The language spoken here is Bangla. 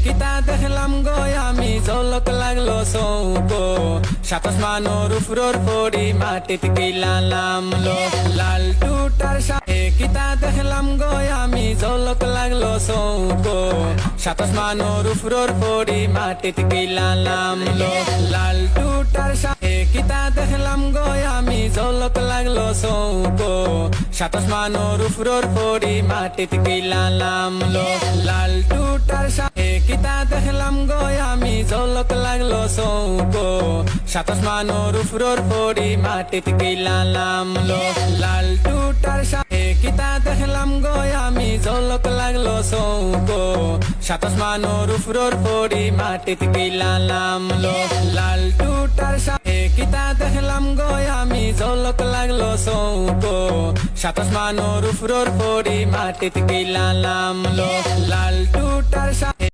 কিতা দেখলাম গো আমি ঝলক লাগলো চৌকো সাতাশ মানোর উপর পড়ি মাটিত গিলালাম লো লাল টুটার সাথে কিতা দেখলাম গো আমি ঝলক লাগলো চৌকো সাতাশ মানোর উপর পড়ি মাটিত গিলালাম লো লাল টুটার সাথে কিতা দেখলাম গো আমি ঝলক লাগলো চৌকো সাতাশ মানোর উপর পড়ি মাটিত গিলালাম লো লাল টুটার সাথে কিতা দেখলাম গো আমি ঝলক লাগলো চৌকো সাতাশ মানোর উপর পড়ি মাটিত গিলালাম লো লাল টুটার সাথে কিতা দেখলাম গো আমি ঝলক লাগলো চৌকো সাতাশ মানোর উপর পড়ি মাটিত গিলালাম লো লাল টুটার সাথে কিতা দেখলাম গো আমি ঝলক লাগলো চৌকো সাতাশ মানোর উপর পড়ি মাটিত গিলালাম লো লাল টুটার সাথে